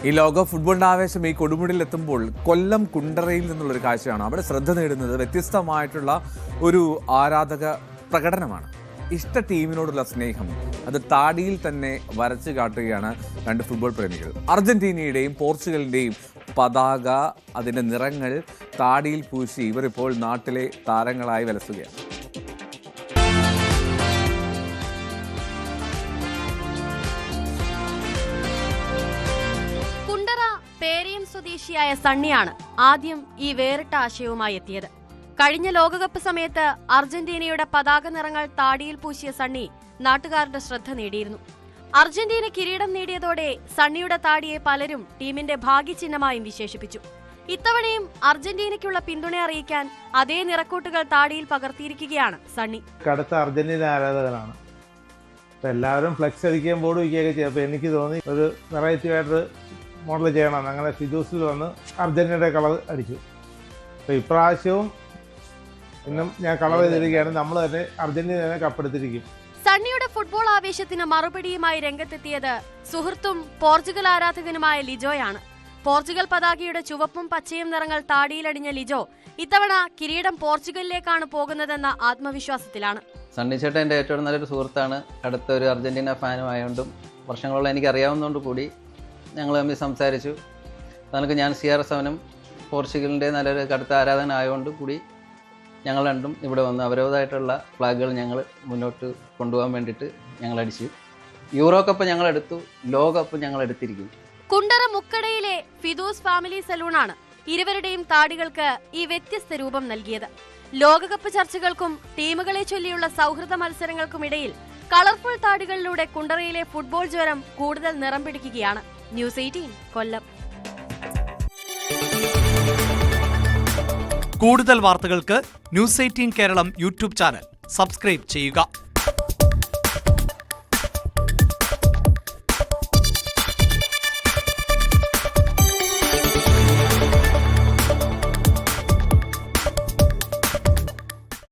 ഈ ലോക ഫുട്ബോളിന്റെ ആവേശം ഈ കൊടുമുടിയിൽ എത്തുമ്പോൾ കൊല്ലം കുണ്ടറയിൽ നിന്നുള്ളൊരു കാഴ്ചയാണ്. അവിടെ ശ്രദ്ധ നേടുന്നത് വ്യത്യസ്തമായിട്ടുള്ള ഒരു ആരാധക പ്രകടനമാണ്. ഇഷ്ട ടീമിനോടുള്ള സ്നേഹം അത് താടിയിൽ തന്നെ വരച്ചു കാട്ടുകയാണ് രണ്ട് ഫുട്ബോൾ പ്രേമികൾ. അർജന്റീനയുടെയും പോർച്ചുഗലിൻ്റെയും പതാക, അതിൻ്റെ നിറങ്ങൾ താടിയിൽ പൂശി ഇവരിപ്പോൾ നാട്ടിലെ താരങ്ങളായി വിലസുകയാണ്. പേരിയം സ്വദേശിയായ സണ്ണിയാണ് ആദ്യം ഈ വേറിട്ട ആശയവുമായി എത്തിയത്. കഴിഞ്ഞ ലോകകപ്പ് സമയത്ത് അർജന്റീനയുടെ പതാക നിറങ്ങൾ താടിയിൽ പൂശിയ സണ്ണി നാട്ടുകാരുടെ ശ്രദ്ധ നേടിയിരുന്നു. അർജന്റീന കിരീടം നേടിയതോടെ സണ്ണിയുടെ താടിയെ പലരും ടീമിന്റെ ഭാഗ്യചിഹ്നമായും വിശേഷിപ്പിച്ചു. ഇത്തവണയും അർജന്റീനയ്ക്കുള്ള പിന്തുണ അറിയിക്കാൻ അതേ നിറക്കൂട്ടുകൾ താടിയിൽ പകർത്തിയിരിക്കുകയാണ് സണ്ണി. കടുത്ത അർജന്റീന ആരാധകനാണ്. എല്ലാവരും ഫ്ലെക്സ് അടിക്കുകയും ബോർഡ് വയ്ക്കുകയൊക്കെ ചെയ്യും. അപ്പോൾ എനിക്ക് തോന്നി ഒരു വെറൈറ്റി ആയിട്ട് മോഡൽ ചെയ്യണം. അങ്ങനെ ഫിദൂസിൽ വന്ന് അർജന്റീനയുടെ കളർ അടിച്ചു. അപ്പോൾ ഇപ്രാവശ്യവും ഇന്നും ഞാൻ കളർ ചെയ്തിരിക്കുകയാണ്. നമ്മൾ തന്നെ അർജന്റീനയെ കപ്പെടുത്തിരിക്കും. സണ്ണിയുടെ ഫുട്ബോൾ ആവേശത്തിന് മറുപടിയുമായി രംഗത്തെത്തിയത് സുഹൃത്തും പോർച്ചുഗൽ ആരാധകനുമായ ലിജോയാണ്. പോർച്ചുഗൽ പതാകയുടെ ചുവപ്പും പച്ചയും നിറങ്ങൾ താടിയിലടിഞ്ഞ ലിജോ ഇത്തവണ കിരീടം പോർച്ചുഗലിലേക്കാണ് പോകുന്നതെന്ന ആത്മവിശ്വാസത്തിലാണ്. സണ്ണി ചേട്ടൻ എൻ്റെ ഏറ്റവും നല്ലൊരു സുഹൃത്താണ്. അടുത്ത ഒരു അർജന്റീന ഫാനും ആയതുകൊണ്ടും വർഷങ്ങളോളം എനിക്ക് അറിയാവുന്നതുകൊണ്ട് കൂടി ഞങ്ങൾ തമ്മിൽ സംസാരിച്ചു. നമുക്ക് ഞാൻ CR7 പോർച്ചുഗലിൻ്റെ നല്ലൊരു കടുത്ത ആരാധകനായതുകൊണ്ട് കൂടി ഞങ്ങൾ രണ്ടും ഇവിടെ വന്ന് അവരവരായിട്ടുള്ള ഫ്ലാഗുകൾ ഞങ്ങൾ മുന്നോട്ട് കൊണ്ടുപോകാൻ വേണ്ടിയിട്ട് ഞങ്ങൾ അടിച്ചു. യൂറോ കപ്പ് ഞങ്ങൾ എടുത്തു, ലോകകപ്പ് ഞങ്ങൾ എടുത്തിരിക്കും. കുണ്ടറ മുക്കടയിലെ ഫിദൂസ് ഫാമിലി സലൂണാണ് ഇരുവരുടെയും താടികൾക്ക് ഈ വ്യത്യസ്ത രൂപം നൽകിയത്. ലോകകപ്പ് ചർച്ചകൾക്കും ടീമുകളെ ചൊല്ലിയുള്ള സൗഹൃദ മത്സരങ്ങൾക്കുമിടയിൽ കളർഫുൾ താടികളിലൂടെ കുണ്ടറയിലെ ഫുട്ബോൾ ജ്വരം കൂടുതൽ നിറം പിടിക്കുകയാണ്. ന്യൂസ് 18 കൊല്ലം. കൂടുതൽ വാർത്തകൾക്ക് news 18 Keralam YouTube channel subscribe ചെയ്യുക.